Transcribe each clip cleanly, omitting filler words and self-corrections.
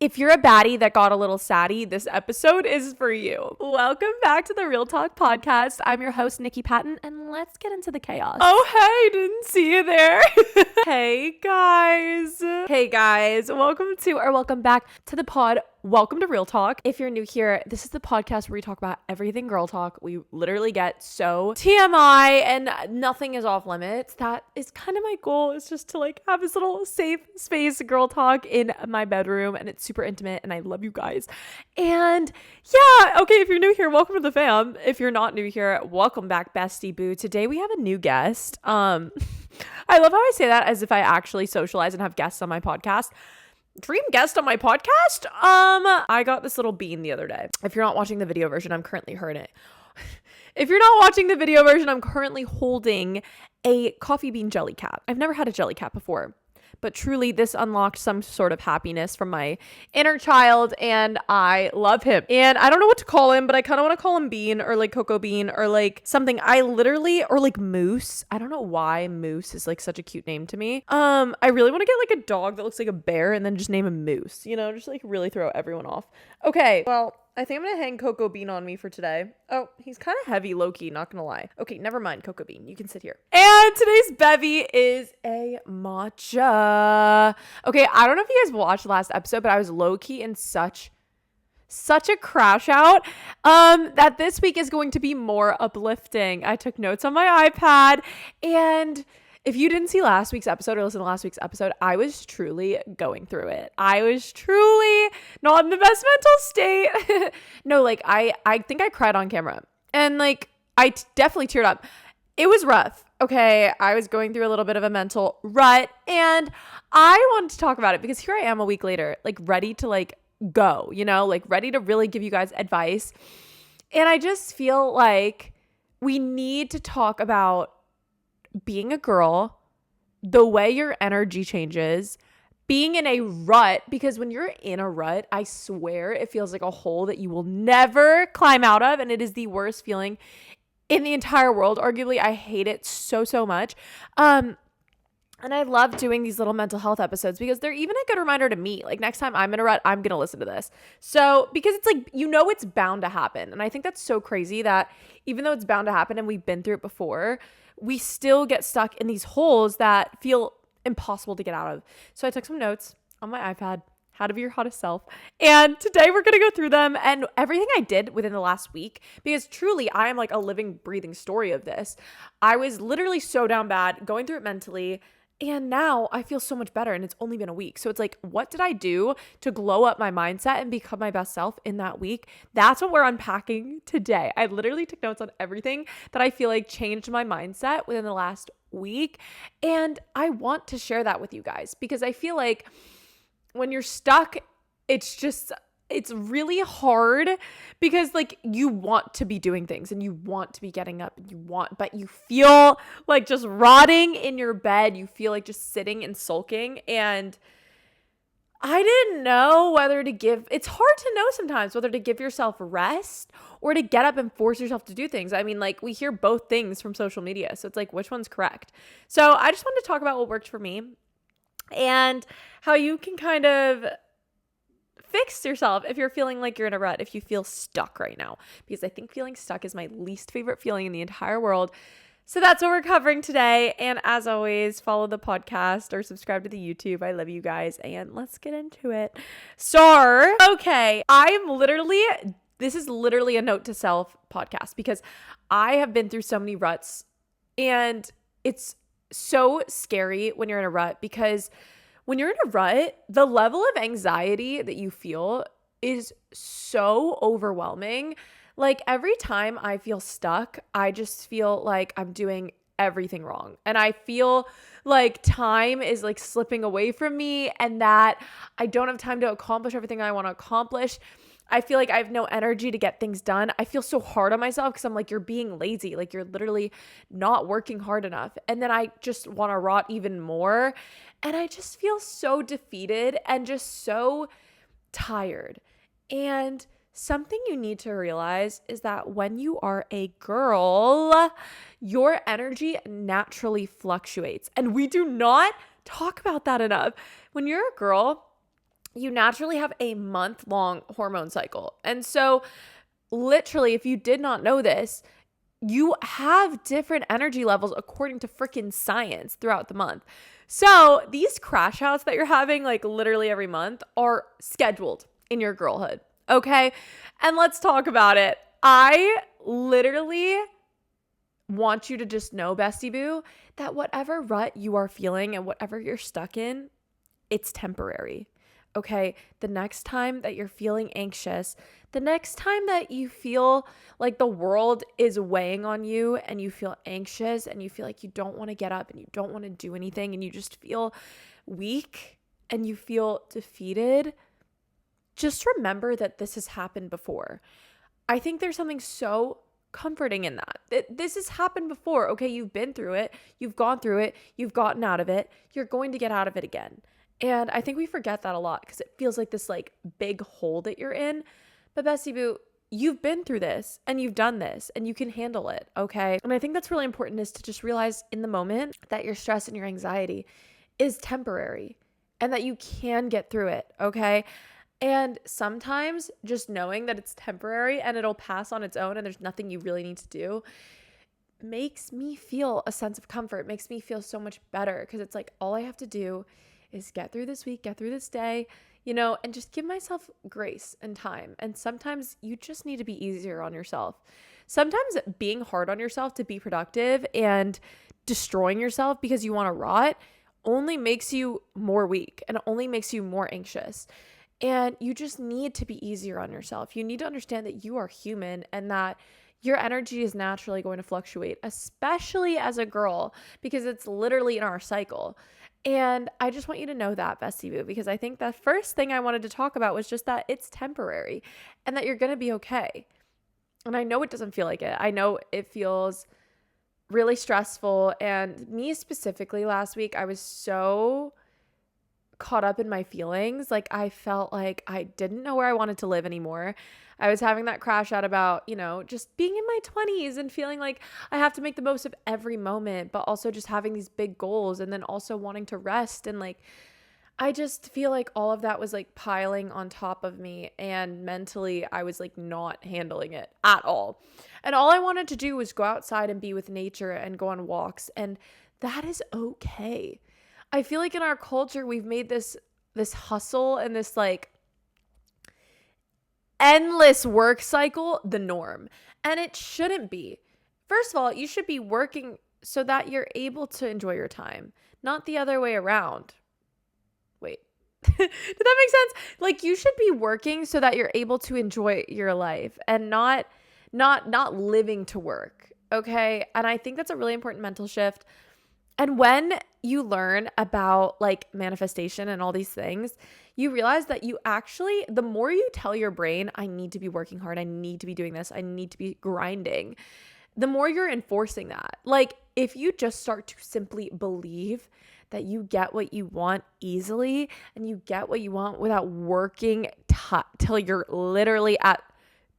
If you're a baddie that got a little satty, this episode is for you. Welcome back to the Real Talk podcast. I'm your host, Nik, Patton, and let's get into the chaos. Oh, hey, didn't see you there. Hey, guys. Welcome back to the pod. Welcome to Real Talk. If you're new here, this is the podcast where we talk about everything girl talk. We literally get so TMI and nothing is off limits. That is kind of my goal, is just to like have this little safe space girl talk in my bedroom, and it's super intimate and I love you guys. And yeah, okay, if you're new here, welcome to the fam. If you're not new here, welcome back, bestie boo. Today we have a new guest. I love how I say that as if I actually socialize and have guests on my podcast. Dream guest on my podcast? I got this little bean the other day. If you're not watching the video version, I'm currently holding a coffee bean jelly cap. I've never had a jelly cap before, but truly this unlocked some sort of happiness from my inner child, and I love him. And I don't know what to call him, but I kind of want to call him Bean or like Cocoa Bean or like something. Or like Moose. I don't know why Moose is like such a cute name to me. I really want to get like a dog that looks like a bear and then just name him Moose, just like really throw everyone off. Okay, well, I think I'm going to hang Cocoa Bean on me for today. Oh, he's kind of heavy, low-key, not going to lie. Okay, never mind, Cocoa Bean. You can sit here. And today's bevy is a matcha. Okay, I don't know if you guys watched last episode, but I was low-key in such a crash out that this week is going to be more uplifting. I took notes on my iPad, and if you didn't see last week's episode or listen to last week's episode, I was truly going through it. I was truly not in the best mental state. No, like I think I cried on camera, and like I definitely teared up. It was rough. Okay, I was going through a little bit of a mental rut, and I wanted to talk about it because here I am a week later, like ready to like go, like ready to really give you guys advice. And I just feel like we need to talk about being a girl, the way your energy changes, being in a rut, because when you're in a rut, I swear it feels like a hole that you will never climb out of, and it is the worst feeling in the entire world. Arguably, I hate it so much. And I love doing these little mental health episodes because they're even a good reminder to me. Like next time I'm in a rut, I'm going to listen to this. So, because it's like, it's bound to happen. And I think that's so crazy that even though it's bound to happen and we've been through it before, we still get stuck in these holes that feel impossible to get out of. So I took some notes on my iPad, how to be your hottest self. And today we're going to go through them and everything I did within the last week, because truly I am like a living, breathing story of this. I was literally so down bad, going through it mentally. And now I feel so much better, and it's only been a week. So it's like, what did I do to glow up my mindset and become my best self in that week? That's what we're unpacking today. I literally took notes on everything that I feel like changed my mindset within the last week. And I want to share that with you guys because I feel like when you're stuck, it's really hard because like you want to be doing things and you want to be getting up but you feel like just rotting in your bed. You feel like just sitting and sulking. And I didn't know it's hard to know sometimes whether to give yourself rest or to get up and force yourself to do things. I mean, like we hear both things from social media. So it's like, which one's correct? So I just wanted to talk about what worked for me and how you can kind of fix yourself if you're feeling like you're in a rut, if you feel stuck right now, because I think feeling stuck is my least favorite feeling in the entire world. So that's what we're covering today. And as always, follow the podcast or subscribe to the YouTube. I love you guys. And let's get into it. Okay, this is literally a note to self podcast because I have been through so many ruts, and it's so scary when you're in a rut because when you're in a rut, the level of anxiety that you feel is so overwhelming. Like every time I feel stuck, I just feel like I'm doing everything wrong. And I feel like time is like slipping away from me and that I don't have time to accomplish everything I want to accomplish. I feel like I have no energy to get things done. I feel so hard on myself because I'm like, you're being lazy. Like you're literally not working hard enough. And then I just want to rot even more. And I just feel so defeated and just so tired. And something you need to realize is that when you are a girl, your energy naturally fluctuates. And we do not talk about that enough. When you're a girl, you naturally have a month-long hormone cycle. And so literally, if you did not know this, you have different energy levels according to freaking science throughout the month. So these crash outs that you're having like literally every month are scheduled in your girlhood. Okay. And let's talk about it. I literally want you to just know, bestie boo, that whatever rut you are feeling and whatever you're stuck in, it's temporary. Okay, the next time that you're feeling anxious, the next time that you feel like the world is weighing on you and you feel anxious and you feel like you don't want to get up and you don't want to do anything and you just feel weak and you feel defeated, just remember that this has happened before. I think there's something so comforting in that. This has happened before. Okay, you've been through it, you've gone through it, you've gotten out of it, you're going to get out of it again. And I think we forget that a lot because it feels like this like big hole that you're in. But bestie boo, you've been through this and you've done this and you can handle it, okay? And I think that's really important, is to just realize in the moment that your stress and your anxiety is temporary and that you can get through it, okay? And sometimes just knowing that it's temporary and it'll pass on its own and there's nothing you really need to do makes me feel a sense of comfort, makes me feel so much better, because it's like all I have to do is get through this week, get through this day, and just give myself grace and time. And sometimes you just need to be easier on yourself. Sometimes being hard on yourself to be productive and destroying yourself because you want to rot only makes you more weak and only makes you more anxious. And you just need to be easier on yourself. You need to understand that you are human and that your energy is naturally going to fluctuate, especially as a girl, because it's literally in our cycle. And I just want you to know that, bestie boo, because I think the first thing I wanted to talk about was just that it's temporary and that you're going to be okay. And I know it doesn't feel like it. I know it feels really stressful. And me specifically last week, I was so caught up in my feelings. Like I felt like I didn't know where I wanted to live anymore. I was having that crash out about, just being in my 20s and feeling like I have to make the most of every moment, but also just having these big goals and then also wanting to rest. And like, I just feel like all of that was like piling on top of me, and mentally I was like not handling it at all. And all I wanted to do was go outside and be with nature and go on walks. And that is okay. I feel like in our culture, we've made this hustle and this like endless work cycle the norm. And it shouldn't be. First of all, you should be working so that you're able to enjoy your time, not the other way around. Wait, did that make sense? Like you should be working so that you're able to enjoy your life and not living to work. Okay. And I think that's a really important mental shift. And when you learn about like manifestation and all these things, you realize that you actually, the more you tell your brain, I need to be working hard, I need to be doing this, I need to be grinding, the more you're enforcing that. Like if you just start to simply believe that you get what you want easily and you get what you want without working till you're literally at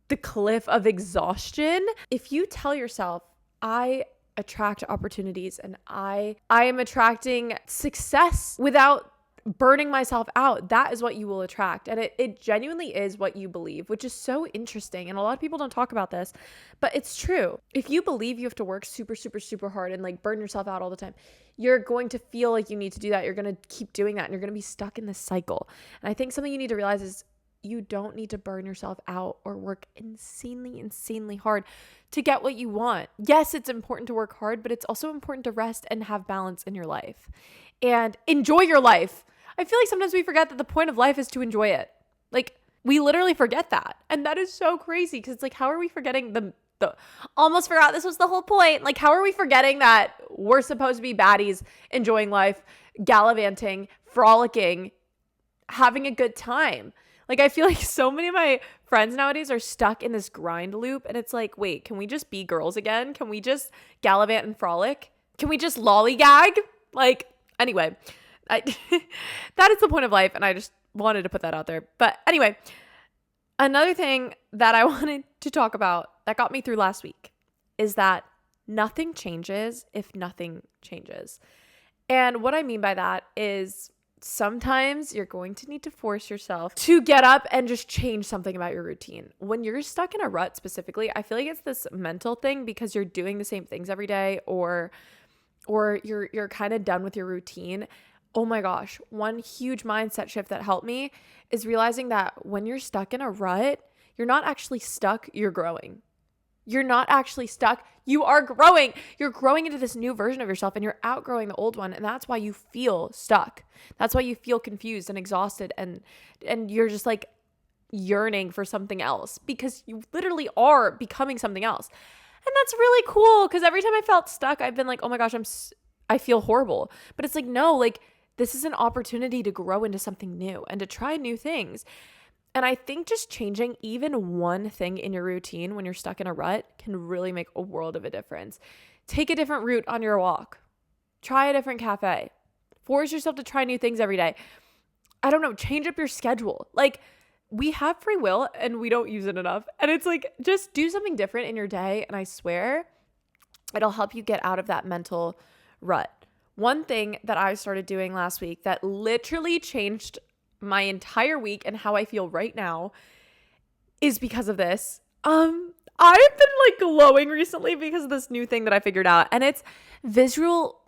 the cliff of exhaustion. If you tell yourself, I attract opportunities and I am attracting success without burning myself out, that is what you will attract. And it genuinely is what you believe, which is so interesting. And a lot of people don't talk about this, but it's true. If you believe you have to work super, super, super hard and like burn yourself out all the time, you're going to feel like you need to do that. You're going to keep doing that and you're going to be stuck in this cycle. And I think something you need to realize is you don't need to burn yourself out or work insanely hard to get what you want. Yes, it's important to work hard, but it's also important to rest and have balance in your life and enjoy your life. I feel like sometimes we forget that the point of life is to enjoy it. Like we literally forget that. And that is so crazy because it's like, how are we forgetting the almost forgot this was the whole point. Like, how are we forgetting that we're supposed to be baddies, enjoying life, gallivanting, frolicking, having a good time? Like, I feel like so many of my friends nowadays are stuck in this grind loop. And it's like, wait, can we just be girls again? Can we just gallivant and frolic? Can we just lollygag? Like, anyway, that is the point of life. And I just wanted to put that out there. But anyway, another thing that I wanted to talk about that got me through last week is that nothing changes if nothing changes. And what I mean by that is sometimes you're going to need to force yourself to get up and just change something about your routine. When you're stuck in a rut specifically, I feel like it's this mental thing because you're doing the same things every day, or you're kind of done with your routine. Oh my gosh, one huge mindset shift that helped me is realizing that when you're stuck in a rut, you're not actually stuck, you're growing. You're not actually stuck. You are growing. You're growing into this new version of yourself, and you're outgrowing the old one. And that's why you feel stuck. That's why you feel confused and exhausted, and you're just like yearning for something else, because you literally are becoming something else. And that's really cool, because every time I felt stuck, I've been like, oh my gosh, I feel horrible. But it's like, no, like this is an opportunity to grow into something new and to try new things. And I think just changing even one thing in your routine when you're stuck in a rut can really make a world of a difference. Take a different route on your walk. Try a different cafe. Force yourself to try new things every day. I don't know, change up your schedule. Like, we have free will and we don't use it enough. And it's like, just do something different in your day, and I swear it'll help you get out of that mental rut. One thing that I started doing last week that literally changed my entire week and how I feel right now is because of this. I've been like glowing recently because of this new thing that I figured out, and it's visual.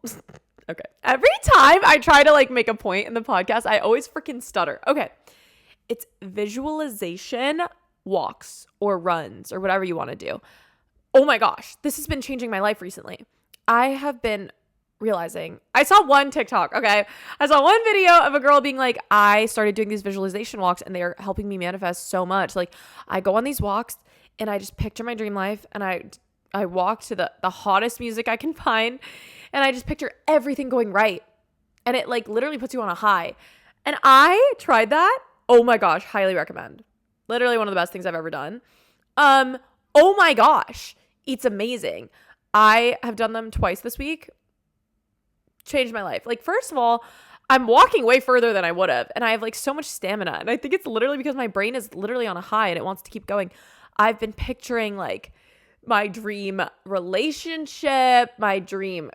Okay. Every time I try to like make a point in the podcast, I always freaking stutter. Okay. It's visualization walks or runs or whatever you want to do. Oh my gosh. This has been changing my life recently. I have been realizing, I saw one TikTok, okay? I saw one video of a girl being like, I started doing these visualization walks and they're helping me manifest so much. Like, I go on these walks and I just picture my dream life, and I walk to the hottest music I can find, and I just picture everything going right. And it like literally puts you on a high. And I tried that. Oh my gosh, highly recommend. Literally one of the best things I've ever done. Oh my gosh, it's amazing. I have done them twice this week. Changed my life. Like, first of all, I'm walking way further than I would have, and I have like so much stamina, and I think it's literally because my brain is literally on a high and it wants to keep going. I've been picturing like my dream relationship, my dream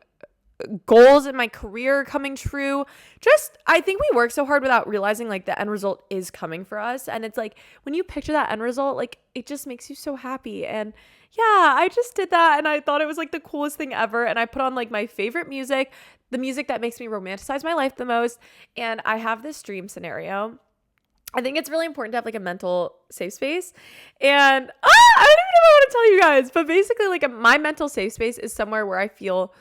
goals in my career coming true. Just, I think we work so hard without realizing like the end result is coming for us, and it's like when you picture that end result, like it just makes you so happy. And yeah, I just did that, and I thought it was like the coolest thing ever. And I put on like my favorite music, the music that makes me romanticize my life the most. And I have this dream scenario. I think it's really important to have like a mental safe space. And I don't even know what I want to tell you guys, but basically like my mental safe space is somewhere where I feel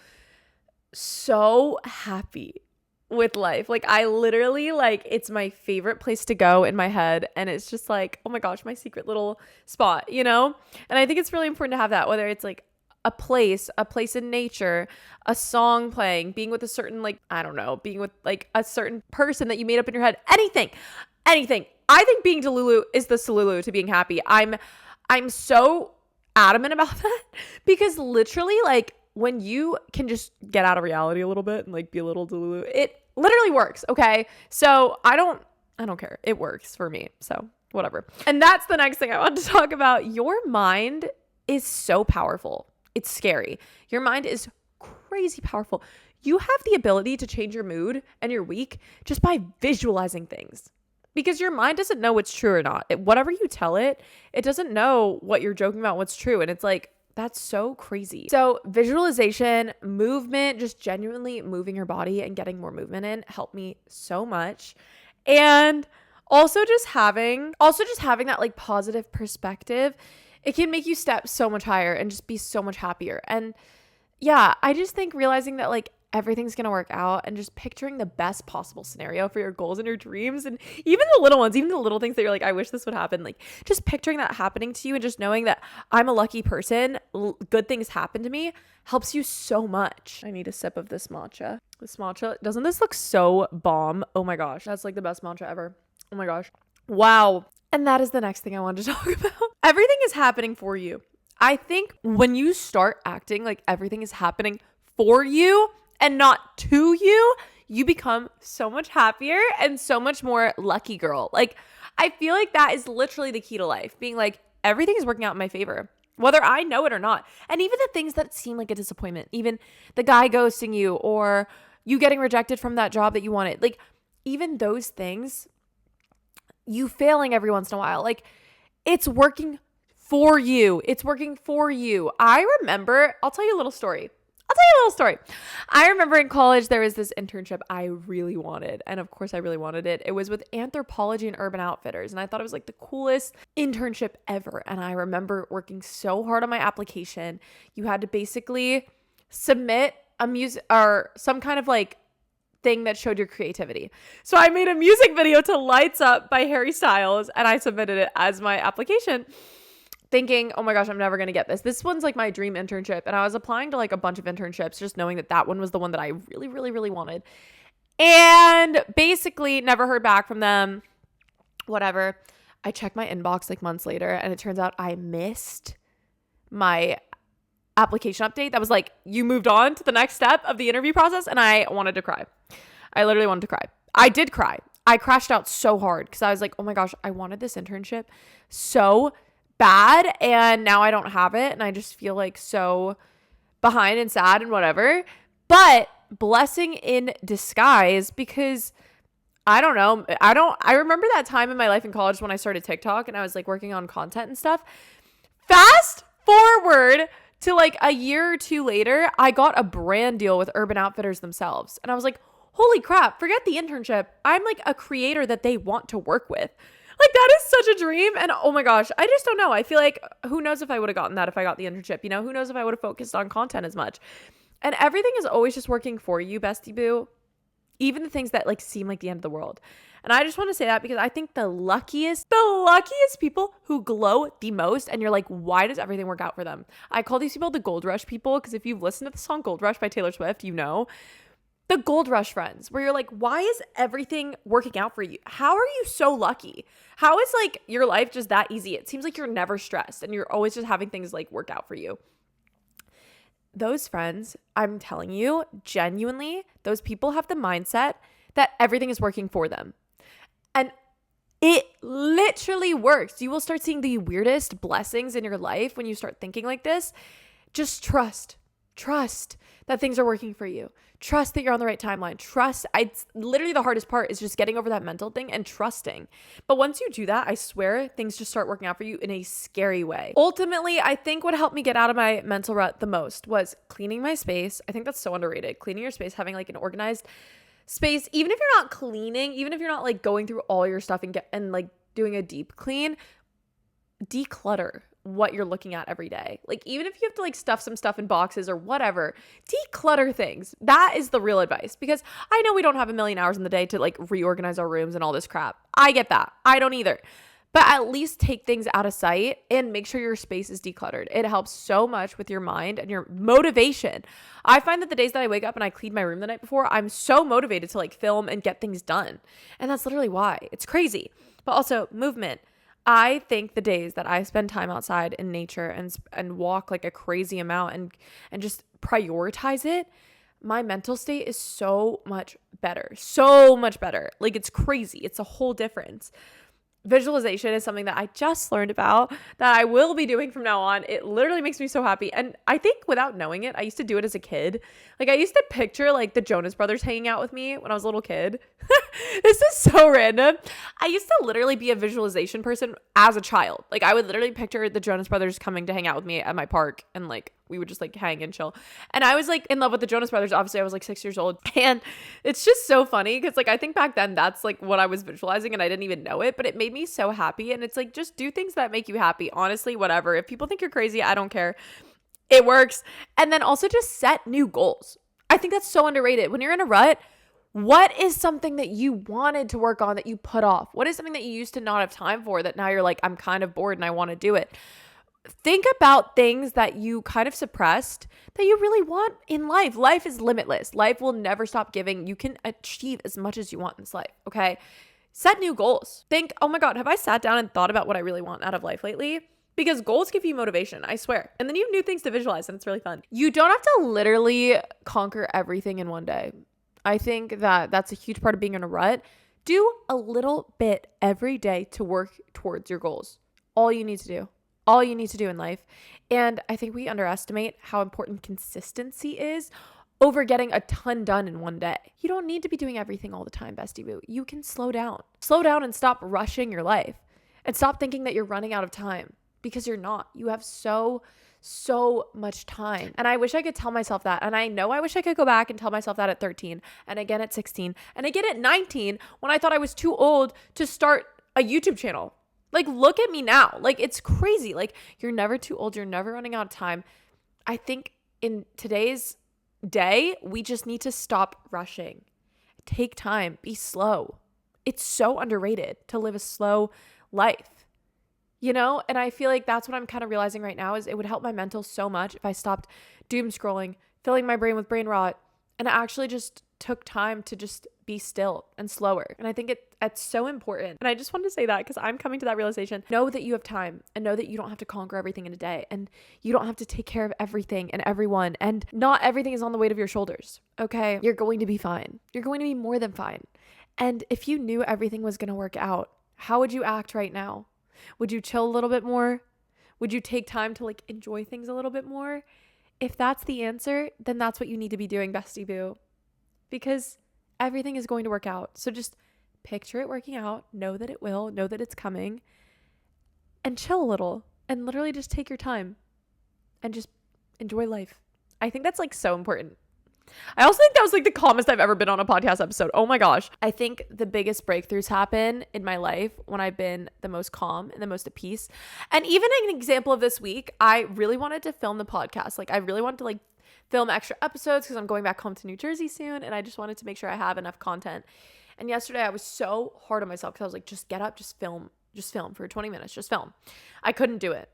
so happy with life. Like, I literally, like, it's my favorite place to go in my head, and it's just like, oh my gosh, my secret little spot, you know? And I think it's really important to have that, whether it's like a place in nature, a song playing, being with a certain, like, I don't know, being with like a certain person that you made up in your head, anything. I think being Delulu is the Salulu to being happy. I'm so adamant about that, because literally, like, when you can just get out of reality a little bit and like be a little Delulu, it literally works. Okay. So I don't care. It works for me. So whatever. And that's the next thing I want to talk about. Your mind is so powerful. It's scary. Your mind is crazy powerful. You have the ability to change your mood and your week just by visualizing things, because your mind doesn't know what's true or not. Whatever you tell it, it doesn't know what you're joking about, what's true. And it's like, that's so crazy. So visualization, movement, just genuinely moving your body and getting more movement in helped me so much. And also just having that like positive perspective, it can make you step so much higher and just be so much happier. And yeah, I just think realizing that like everything's going to work out, and just picturing the best possible scenario for your goals and your dreams, and even the little ones, even the little things that you're like, I wish this would happen, like just picturing that happening to you, and just knowing that I'm a lucky person, good things happen to me, helps you so much. I need a sip of this matcha. Doesn't this look so bomb? Oh my gosh, that's like the best matcha ever. Oh my gosh. Wow. And that is the next thing I wanted to talk about. Everything is happening for you. I think when you start acting like everything is happening for you and not to you, you become so much happier and so much more lucky girl. Like, I feel like that is literally the key to life, being like, everything is working out in my favor, whether I know it or not. And even the things that seem like a disappointment, even the guy ghosting you, or you getting rejected from that job that you wanted, like, even those things, you failing every once in a while, like it's working for you. It's working for you. I remember, I'll tell you a little story. I remember in college, there was this internship I really wanted. And of course I really wanted it. It was with Anthropology and Urban Outfitters. And I thought it was like the coolest internship ever. And I remember working so hard on my application. You had to basically submit a music or some kind of like thing that showed your creativity. So I made a music video to Lights Up by Harry Styles and I submitted it as my application, thinking, oh my gosh, I'm never going to get this. This one's like my dream internship. And I was applying to like a bunch of internships, just knowing that that one was the one that I really, really, really wanted. And basically never heard back from them. Whatever. I checked my inbox like months later and it turns out I missed my application update. That was like, you moved on to the next step of the interview process. And I wanted to cry. I literally wanted to cry. I did cry. I crashed out so hard because I was like, oh my gosh, I wanted this internship so bad and now I don't have it and I just feel like so behind and sad and whatever. But blessing in disguise, because I don't know, I remember that time in my life in college when I started TikTok and I was like working on content and stuff. Fast forward to like a year or two later, I got a brand deal with Urban Outfitters themselves and I was like, holy crap, forget the internship. I'm like a creator that they want to work with. Like, that is such a dream. And oh my gosh, I just don't know. I feel like who knows if I would have gotten that if I got the internship, you know, who knows if I would have focused on content as much. And everything is always just working for you, bestie boo. Even the things that like seem like the end of the world. And I just want to say that because I think the luckiest people who glow the most, and you're like, why does everything work out for them? I call these people the gold rush people because if you've listened to the song Gold Rush by Taylor Swift, you know. The gold rush friends where you're like, why is everything working out for you? How are you so lucky? How is like your life just that easy? It seems like you're never stressed and you're always just having things like work out for you. Those friends, I'm telling you, genuinely, those people have the mindset that everything is working for them. And it literally works. You will start seeing the weirdest blessings in your life when you start thinking like this. Just trust that things are working for you. Trust that you're on the right timeline. It's literally the hardest part is just getting over that mental thing and trusting. But once you do that, I swear things just start working out for you in a scary way. Ultimately, I think what helped me get out of my mental rut the most was cleaning my space. I think that's so underrated. Cleaning your space, having like an organized space, even if you're not cleaning, even if you're not like going through all your stuff and like doing a deep clean, declutter what you're looking at every day. Like even if you have to like stuff some stuff in boxes or whatever, declutter things. That is the real advice, because I know we don't have a million hours in the day to like reorganize our rooms and all this crap. I get that. I don't either. But at least take things out of sight and make sure your space is decluttered. It helps so much with your mind and your motivation. I find that the days that I wake up and I clean my room the night before, I'm so motivated to like film and get things done. And that's literally why. It's crazy. But also movement. I think the days that I spend time outside in nature and walk like a crazy amount and just prioritize it, my mental state is so much better. So much better. Like it's crazy. It's a whole difference. Visualization is something that I just learned about that I will be doing from now on. It literally makes me so happy. And I think without knowing it, I used to do it as a kid. Like I used to picture like the Jonas Brothers hanging out with me when I was a little kid. This is so random. I used to literally be a visualization person as a child. Like I would literally picture the Jonas Brothers coming to hang out with me at my park and like we would just like hang and chill. And I was like in love with the Jonas Brothers. Obviously I was like 6 years old. And it's just so funny because like I think back then that's like what I was visualizing and I didn't even know it, but it made me so happy. And it's like, just do things that make you happy. Honestly, whatever. If people think you're crazy, I don't care. It works. And then also just set new goals. I think that's so underrated. When you're in a rut, what is something that you wanted to work on that you put off? What is something that you used to not have time for that now you're like, I'm kind of bored and I want to do it? Think about things that you kind of suppressed that you really want in life. Life is limitless. Life will never stop giving. You can achieve as much as you want in this life, okay? Set new goals. Think, oh my God, have I sat down and thought about what I really want out of life lately? Because goals give you motivation, I swear. And then you have new things to visualize and it's really fun. You don't have to literally conquer everything in one day. I think that that's a huge part of being in a rut. Do a little bit every day to work towards your goals. All you need to do. All you need to do in life. And I think we underestimate how important consistency is over getting a ton done in one day. You don't need to be doing everything all the time, bestie boo. You can slow down. Slow down and stop rushing your life and stop thinking that you're running out of time, because you're not. You have so much time. And I wish I could tell myself that. And I know I wish I could go back and tell myself that at 13 and again at 16 and again at 19 when I thought I was too old to start a YouTube channel. Like, look at me now. Like, it's crazy. Like, you're never too old. You're never running out of time. I think in today's day, we just need to stop rushing. Take time. Be slow. It's so underrated to live a slow life, you know? And I feel like that's what I'm kind of realizing right now is it would help my mental so much if I stopped doom scrolling, filling my brain with brain rot, and I actually just took time to just be still and slower. And I think it's so important. And I just wanted to say that because I'm coming to that realization. Know that you have time and know that you don't have to conquer everything in a day, and you don't have to take care of everything and everyone, and not everything is on the weight of your shoulders. Okay. You're going to be fine. You're going to be more than fine. And if you knew everything was going to work out, how would you act right now? Would you chill a little bit more? Would you take time to like enjoy things a little bit more? If that's the answer, then that's what you need to be doing, bestie boo. Because everything is going to work out. So just picture it working out. Know that it will. Know that it's coming. And chill a little. And literally just take your time. And just enjoy life. I think that's like so important. I also think that was like the calmest I've ever been on a podcast episode. Oh my gosh. I think the biggest breakthroughs happen in my life when I've been the most calm and the most at peace. And even an example of this week, I really wanted to film the podcast. Like, I really wanted to like film extra episodes because I'm going back home to New Jersey soon, and I just wanted to make sure I have enough content. And yesterday I was so hard on myself because I was like, just get up, just film for 20 minutes, just film. I couldn't do it.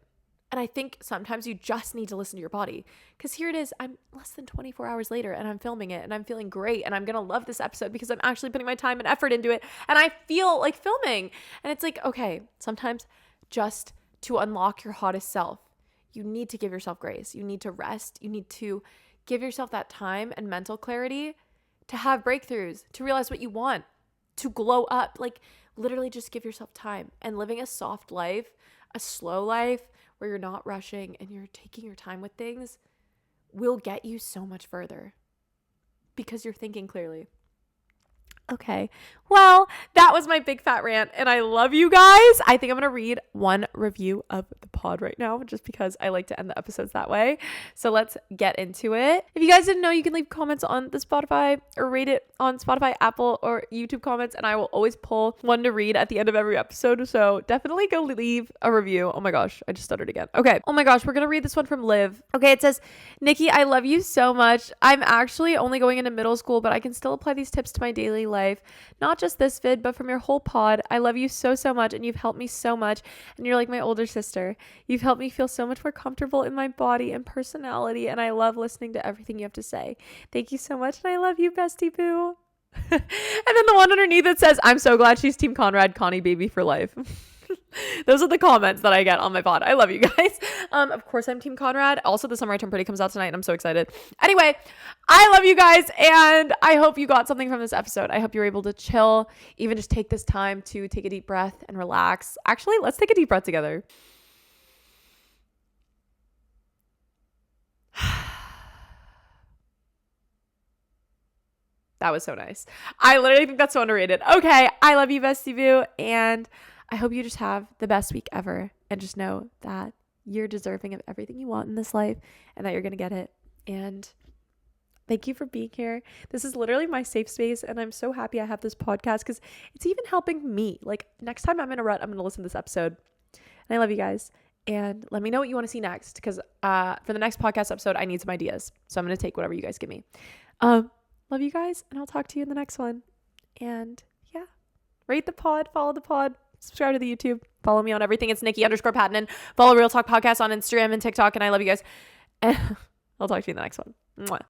And I think sometimes you just need to listen to your body, because here it is. I'm less than 24 hours later and I'm filming it and I'm feeling great and I'm going to love this episode because I'm actually putting my time and effort into it and I feel like filming. And it's like, okay, sometimes just to unlock your hottest self, you need to give yourself grace. You need to rest. You need to give yourself that time and mental clarity to have breakthroughs, to realize what you want, to glow up. Like, literally just give yourself time. And living a soft life, a slow life where you're not rushing and you're taking your time with things will get you so much further because you're thinking clearly. Okay, well, that was my big fat rant and I love you guys. I think I'm going to read one review of the pod right now just because I like to end the episodes that way. So let's get into it. If you guys didn't know, you can leave comments on the Spotify or rate it on Spotify, Apple, or YouTube comments, and I will always pull one to read at the end of every episode. So definitely go leave a review. Oh my gosh, I just stuttered again. Okay, oh my gosh, we're going to read this one from Liv. Okay, it says, Niki, I love you so much. I'm actually only going into middle school, but I can still apply these tips to my daily life. Not just this vid, but from your whole pod. I love you so much, and you've helped me so much, and you're like my older sister. You've helped me feel so much more comfortable in my body and personality, and I love listening to everything you have to say. Thank you so much, and I love you, bestie boo. And then the one underneath it says, I'm so glad she's Team Conrad, Connie baby for life. Those are the comments that I get on my pod. I love you guys. Of course I'm Team Conrad. Also, The Summer I Turned Pretty comes out tonight and I'm so excited. Anyway, I love you guys and I hope you got something from this episode. I hope you're able to chill, even just take this time to take a deep breath and relax. Actually, let's take a deep breath together. That was so nice. I literally think that's so underrated. Okay, I love you, bestie boo, and I hope you just have the best week ever and just know that you're deserving of everything you want in this life and that you're going to get it. And thank you for being here. This is literally my safe space and I'm so happy I have this podcast because it's even helping me. Like, next time I'm in a rut, I'm going to listen to this episode. And I love you guys. And let me know what you want to see next because for the next podcast episode, I need some ideas. So I'm going to take whatever you guys give me. Love you guys and I'll talk to you in the next one. And yeah, rate the pod, follow the pod. Subscribe to the YouTube. Follow me on everything. It's Niki_Patton. Follow Real Talk Podcast on Instagram and TikTok. And I love you guys. And I'll talk to you in the next one. Mwah.